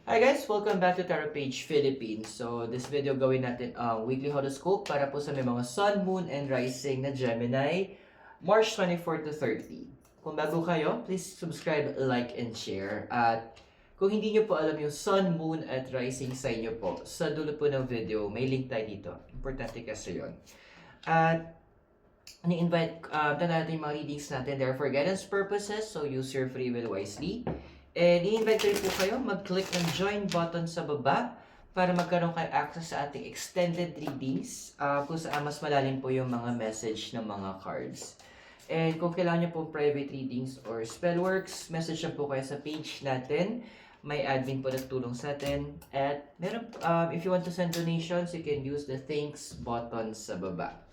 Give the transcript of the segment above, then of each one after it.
Hi guys! Welcome back to Tarot Page Philippines. So, this video gawin natin ang weekly horoscope para po sa may mga Sun, Moon, and Rising na Gemini, March 24 to 30. Kung bago kayo, please subscribe, like, and share. At kung hindi nyo po alam yung Sun, Moon, at Rising sa inyo po, sa dulo po ng video, may link tayo dito. Importante kasi yun. At ni-invite natin yung mga readings natin. They are for guidance purposes, so use your free will wisely. And i-invite ko rin po kayo mag-click ng join button sa baba para magkaroon kayo access sa ating extended readings kung saan mas malalim po yung mga message ng mga cards. And kung kailangan nyo po private readings or spellworks, message lang po kayo sa page natin. May admin po nagtulong sa atin. At meron, if you want to send donations, you can use the thanks button sa baba.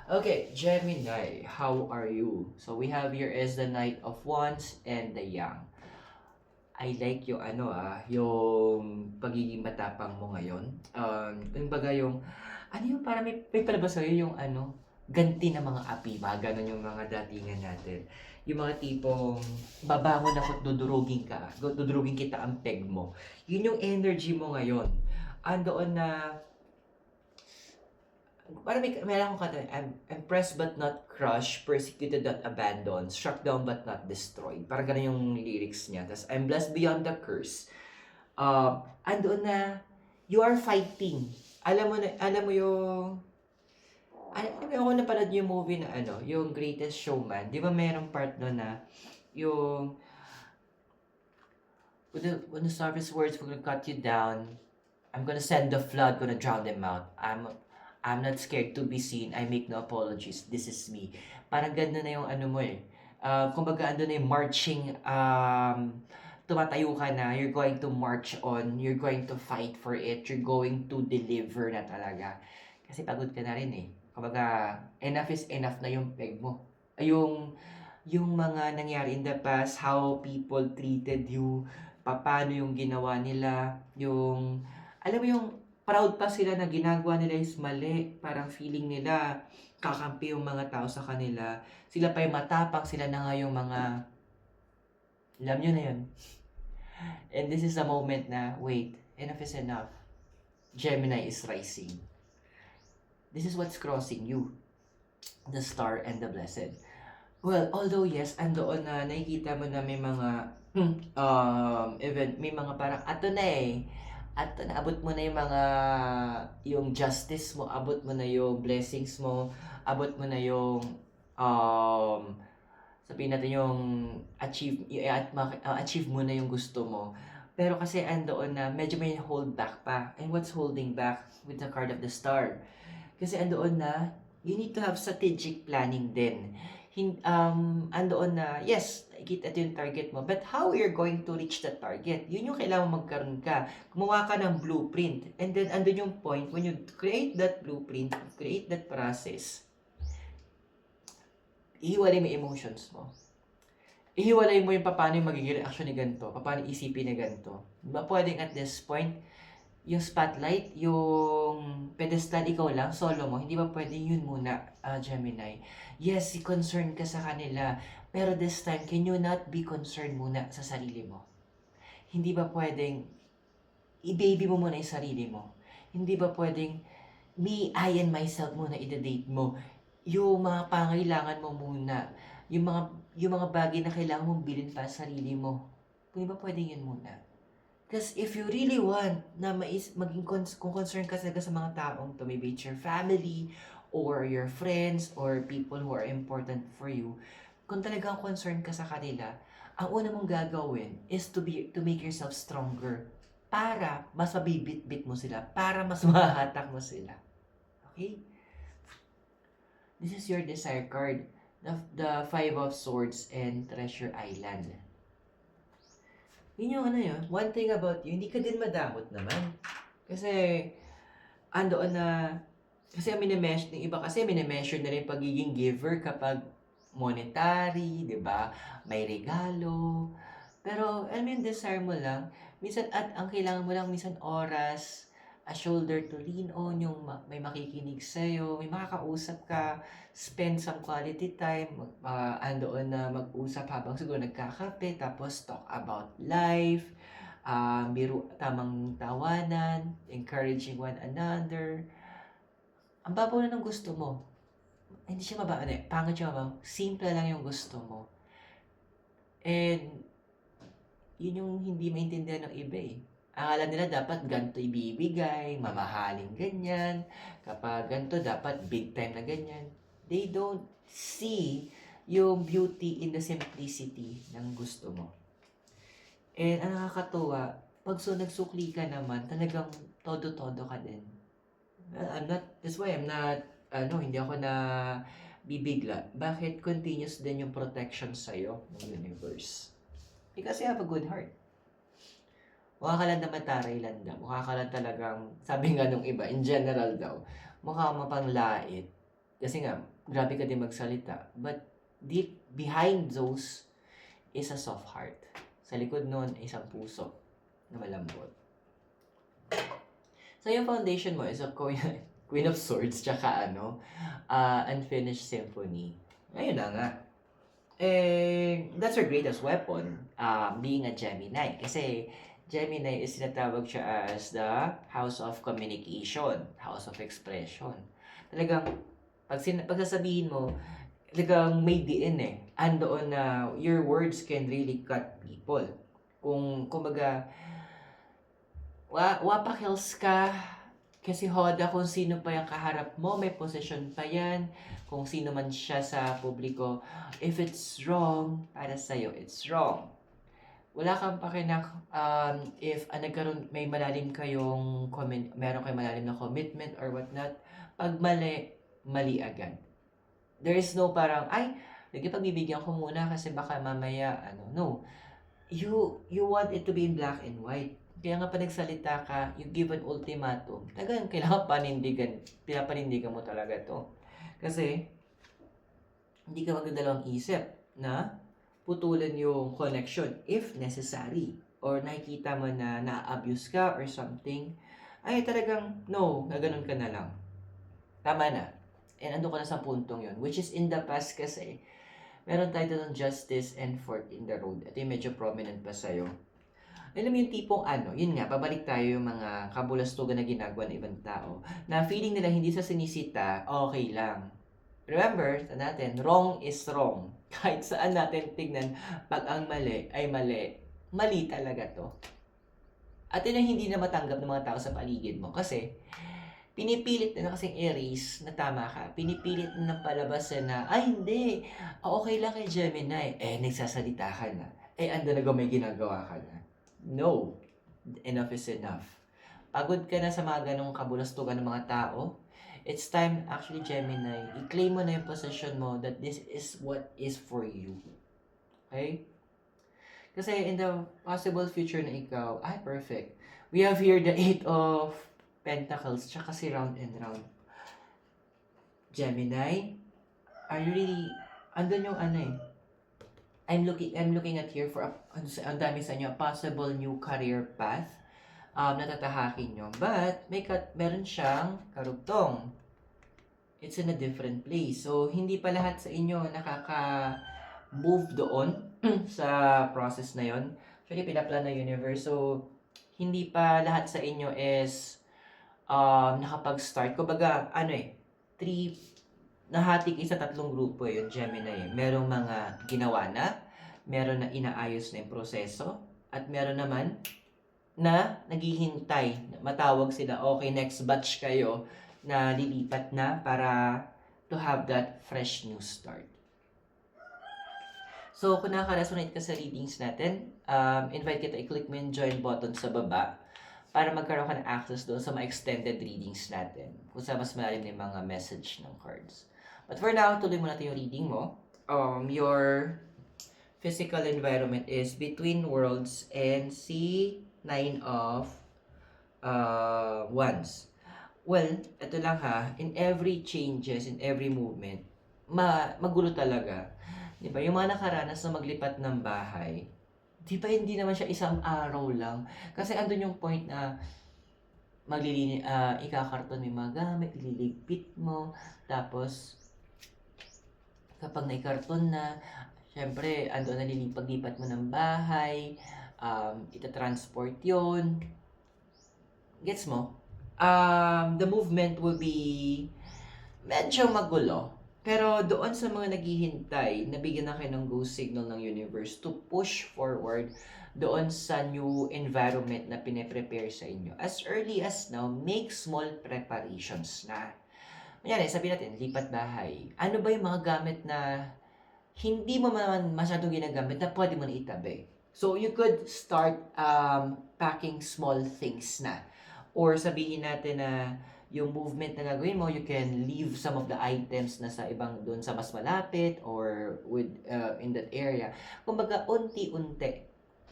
Okay, Gemini, how are you? So we have here is the Knight of Wands and the Yang. I like yung yung pagiging matapang mo ngayon. Kumbaga yung parang may palabas sa'yo yung ganti ng mga api, mga ganun yung mga datingan natin. Yung mga tipong babangon ako at dudurugin kita ang peg mo. Yun yung energy mo ngayon. Andoon na parang may akong kanta, I'm impressed but not crushed, persecuted not abandoned, struck down but not destroyed. Parang ganun yung lyrics niya. Tapos, I'm blessed beyond the curse. Andoon na, you are fighting. Alam mo yung, alam mo ako napanood yung movie na yung Greatest Showman. Di ba mayroong part doon na, yung, when the surface words were gonna cut you down, I'm gonna send the flood, gonna drown them out. I'm not scared to be seen. I make no apologies. This is me. Parang ganda na yung mo eh. Kumbaga ando na yung marching, tumatayo ka na, you're going to march on, you're going to fight for it, you're going to deliver na talaga. Kasi pagod ka na rin eh. Kumbaga, enough is enough na yung peg mo. Yung mga nangyari in the past, how people treated you, paano yung ginawa nila, alam mo yung proud pa sila na ginagawa nila is mali. Parang feeling nila kakampi yung mga tao sa kanila. Sila pa yung matapang, sila na nga yung mga, alam nyo na yun. And this is the moment na, wait, enough is enough. Gemini is rising. This is what's crossing you. The star and the blessed. Well, although yes, andoon na nakikita mo na may mga event, may mga parang ato na eh. At naabot mo na yung justice mo, abot mo na yung blessings mo, abot mo na yung sabihin natin yung achieve mo na yung gusto mo. Pero kasi andoon na medyo may hold back pa. And what's holding back with the card of the star? Kasi andoon na you need to have strategic planning din. Andoon na, yes, nakikita ito yung target mo, but how you're going to reach that target, yun yung kailangan magkaroon ka. Gumawa ka ng blueprint. And then, andun yung point, when you create that blueprint, create that process, ihiwalay mo emotions mo. Ihiwalay mo yung paano yung magiging reaction ni ganito, paano isipin ni ganito. Diba pwedeng at this point, yung spotlight, yung pedestal, ikaw lang, solo mo, hindi ba pwede yun muna, Gemini? Yes, concerned ka sa kanila, pero this time, can you not be concerned muna sa sarili mo? Hindi ba pwedeng i-baby mo muna yung sarili mo? Hindi ba pwedeng me, I, and myself muna i-date mo? Yung mga pangailangan mo muna, yung mga bagay na kailangan mong bilhin para sa sarili mo. Hindi ba pwedeng yun muna? Because if you really want na kung concerned ka talaga sa mga taong to, maybe it's your family, or your friends, or people who are important for you, kung talagang concerned ka sa kanila, ang una mong gagawin is to make yourself stronger para mas mabibit-bit mo sila, para mas mahahatak mo sila. Okay? This is your desire card. The Five of Swords and Treasure Island. Yun yung yun. One thing about you, hindi ka din madamot naman. Kasi, andoon na, kasi ng iba kasi minimeasure na rin pagiging giver kapag monetary, di ba? May regalo. Pero, alam mo yung desire mo lang, minsan at ang kailangan mo lang minsan oras, a shoulder to lean on, yung may makikinig sa'yo, may makakausap ka, spend some quality time, andoon na mag-usap habang siguro nagkakape, tapos talk about life, tamang tawanan, encouraging one another. Ang babaw na ng gusto mo. Hindi siya pangit siya mababaw. Simple lang yung gusto mo. And, yun yung hindi maintindihan ng iba eh. Akala nila dapat ganito ibibigay, mamahaling ganyan. Kapag ganito, dapat big time na ganyan. They don't see yung beauty in the simplicity ng gusto mo. And ang nakakatuwa, pag nagsukli ka naman, talagang todo-todo ka din. That's why I'm not, hindi ako na bibigla. Bakit continuous din yung protection sa'yo ng universe? Because you have a good heart. Mukha ka lang na mataray landa. Mukha ka lang talagang, sabi nga nung iba, in general daw, mukha mapanglait. Kasi nga, grabe ka din magsalita. But deep behind those is a soft heart. Sa likod nun, isang puso na malambot. So, yung foundation mo is a Queen of Swords, tsaka Unfinished Symphony. Ayun na nga. That's your greatest weapon, being a Gemini. Kasi, Gemini is sinatawag siya as the house of communication, house of expression. Talagang, pag sasabihin mo, talagang may diin eh. Andoon na your words can really cut people. Kumbaga, wapakils ka, kasi hoda kung sino pa yung kaharap mo, may posisyon pa yan, kung sino man siya sa publiko. If it's wrong, para sa'yo, it's wrong. Wala kang pakinak, if may meron kayong malalim na commitment or whatnot, pag mali agad. There is no parang, pagbibigyan ko muna kasi baka mamaya, no. You want it to be in black and white. Kaya nga pa nagsalita ka, you give an ultimatum. Talagang kailangan pinapanindigan mo talaga to. Kasi, hindi ka magdadalawang isip na putulan yung connection if necessary. Or nakikita mo na na-abuse ka or something, ay talagang, no, gaganon ka na lang. Tama na. And ando ka na sa puntong yun. Which is in the past kasi, meron tayo ng justice and fork in the road. Ito yung medyo prominent pa sa'yo. Alam mo yung tipong yun nga, pabalik tayo yung mga kabulastugan na ginagawa ng ibang tao, na feeling nila hindi sa sinisita, okay lang. Remember, natin, wrong is wrong. Kahit saan natin tignan, pag ang mali ay mali, mali talaga to. At yun ang hindi na matanggap ng mga tao sa paligid mo. Kasi, pinipilit na kasing i-erase na tama ka. Pinipilit na palabas na, hindi, okay lang kay Gemini. Nagsasalita ka na. Ando na may ginagawa ka na. No. Enough is enough. Pagod ka na sa mga ganong kabulastugan ng mga tao. It's time, actually, Gemini, i-claim mo na yung position mo that this is what is for you. Okay? Kasi in the possible future na ikaw, perfect. We have here the 8 of Pentacles, tsaka si round and round. Gemini, are you really, andun yung I'm looking at here for ang dami sa inyo, possible new career path natatahakin nyo. But, meron siyang karugtong. It's in a different place. So, hindi pa lahat sa inyo nakaka-move doon sa process na yon. Actually, pinaplan na universe. So, hindi pa lahat sa inyo is nakapag-start. Kumbaga, nahati kayo sa 3 grupo yung Gemini. Merong mga ginawa na, meron na inaayos na yung proseso, at meron naman na naghihintay, matawag sila, okay, next batch kayo na lilipat na para to have that fresh new start. So, kung nakaka-resonate ka sa readings natin, invite kita i-click mo yung join button sa baba para magkaroon ka ng access doon sa mga extended readings natin kung sa mas malalim na yung mga message ng cards. But for now, tuloy mo natin yung reading mo. Your physical environment is between worlds and Nine of Wands. Well, ito lang in every changes, in every movement, magulo talaga. Di ba? Yung mga nakaranas na maglipat ng bahay, di ba hindi naman siya isang araw lang? Kasi andun yung point na ikakarton mo yung mga gamit, ililigpit mo, tapos kapag naikarton na, syempre, andun na lipat mo ng bahay, Ita-transport yun. Gets mo? The movement will be medyo magulo. Pero doon sa mga naghihintay, nabigyan na kayo ng go signal ng universe to push forward doon sa new environment na pine-prepare sa inyo. As early as now, make small preparations na. Kunyari, sabihin natin, lipat bahay. Ano ba yung mga gamit na hindi mo naman masyadong ginagamit na pwede mo na itabi? So, you could start packing small things na. Or sabihin natin na yung movement na gagawin mo, you can leave some of the items na sa ibang doon sa mas malapit or with in that area. Kumbaga, unti-unti.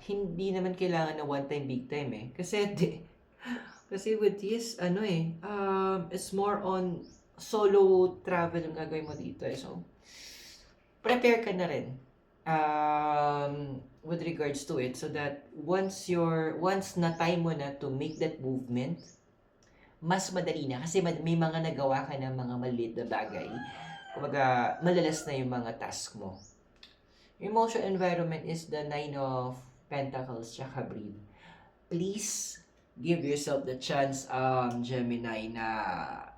Hindi naman kailangan na one time, big time eh. Kasi with this, it's more on solo travel yung gagawin mo dito eh. So, prepare ka na rin with regards to it so that once na time mo na to make that movement, mas madali na kasi may mga nagawa ka ng mga maliit na bagay. Kumbaga, malalas na yung mga task mo. Emotional environment is the 9 of Pentacles, tsaka breathe. Please give yourself the chance, Gemini, na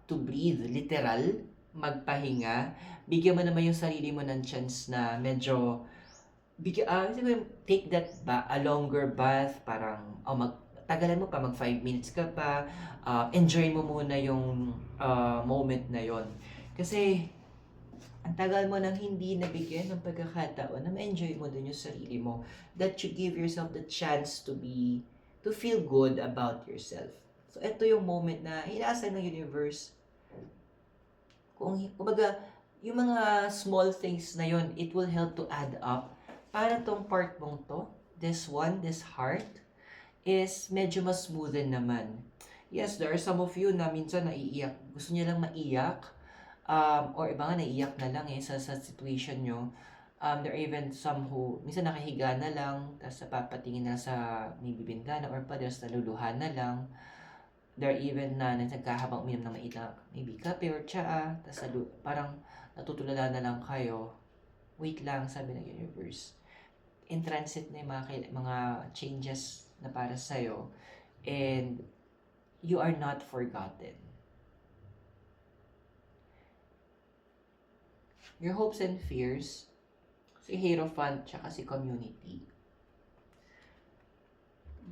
to breathe, literal, magpahinga. Bigyan mo naman yung sarili mo ng chance na medyo, take that a longer bath, parang, tagalan mo pa, mag 5 minutes ka pa, enjoy mo muna yung moment na yon. Kasi, ang tagal mo nang hindi nabigyan ng pagkakataon na ma-enjoy mo din yung sarili mo, that you give yourself the chance to feel good about yourself. So, ito yung moment na inaasay ng universe. Kumbaga, yung mga small things na yon, it will help to add up para tong part mong to, this heart, is medyo mas smoothen naman. Yes, there are some of you na minsan naiiyak. Gusto niya lang maiyak. Or iba nga naiiyak na lang sa situation nyo. There are even some who minsan nakahiga na lang, tapos napapatingin na sa may bibintana or others naluluhan na lang. There are even na nagkahabang uminom ng maitak, maybe kape or tsaa, tapos parang natutulala na lang kayo. Wait lang, sabi ng universe. In transit na yung mga changes na para sa'yo, and you are not forgotten. Your hopes and fears, si Hierophant, tsaka si Community,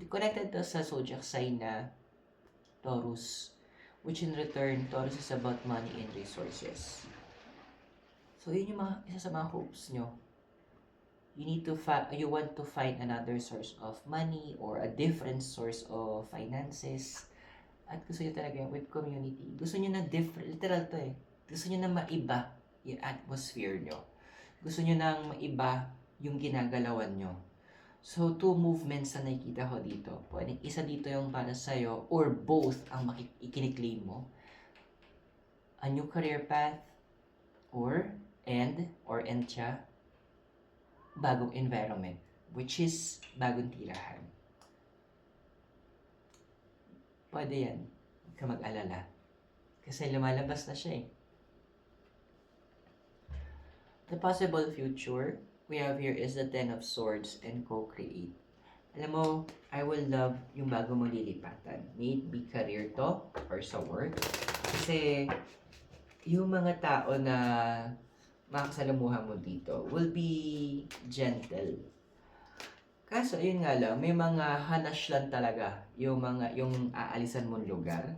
connected to sa zodiac sign na Taurus, which in return, Taurus is about money and resources. So, yun yung isa sa mga hopes nyo. You want to find another source of money or a different source of finances. At gusto nyo talaga with community. Gusto nyo na different, literal to eh. Gusto nyo na maiba yung atmosphere nyo. Gusto nyo nang maiba yung ginagalawan nyo. So, 2 movements na nakikita ko dito. Pwedeng isa dito yung para sa'yo or both ang ikiniklaim mo. A new career path or end siya, bagong environment, which is bagong tirahan. Pwede yan. Huwag ka mag-alala. Kasi lumalabas na siya eh. The possible future we have here is the 10 of Swords and co-create. Alam mo, I will love yung bago mo lilipatan. May it be career to or sa work. Kasi yung mga tao na makakasalamuhan mo dito will be gentle. Kaso, yun nga lang, may mga hanash lang talaga yung aalisan mong lugar.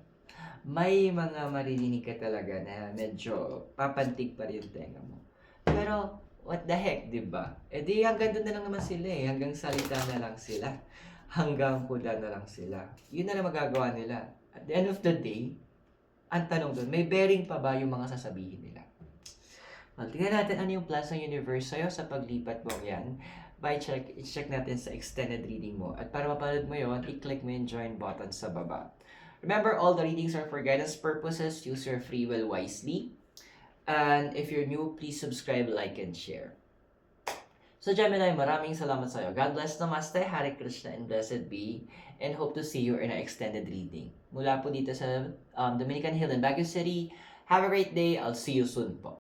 May mga maririnig ka talaga na medyo papantig pa rin yung tenga mo. Pero, what the heck, diba? E di hanggang doon na lang naman sila eh. Hanggang salita na lang sila. Hanggang kuda na lang sila. Yun na lang magagawa nila. At the end of the day, ang tanong doon, may bearing pa ba yung mga sasabihin nila? Well, tingnan natin ano yung plans ng universe sa'yo sa paglipat mo yan. I-check natin sa extended reading mo. At para mapanood mo yon, i-click mo yung join button sa baba. Remember, all the readings are for guidance purposes. Use your free will wisely. And if you're new, please subscribe, like, and share. So Gemini, maraming salamat sa'yo. God bless, Namaste, Hare Krishna, and blessed be. And hope to see you in an extended reading. Mula po dito sa Dominican Hill in Baguio City. Have a great day. I'll see you soon po.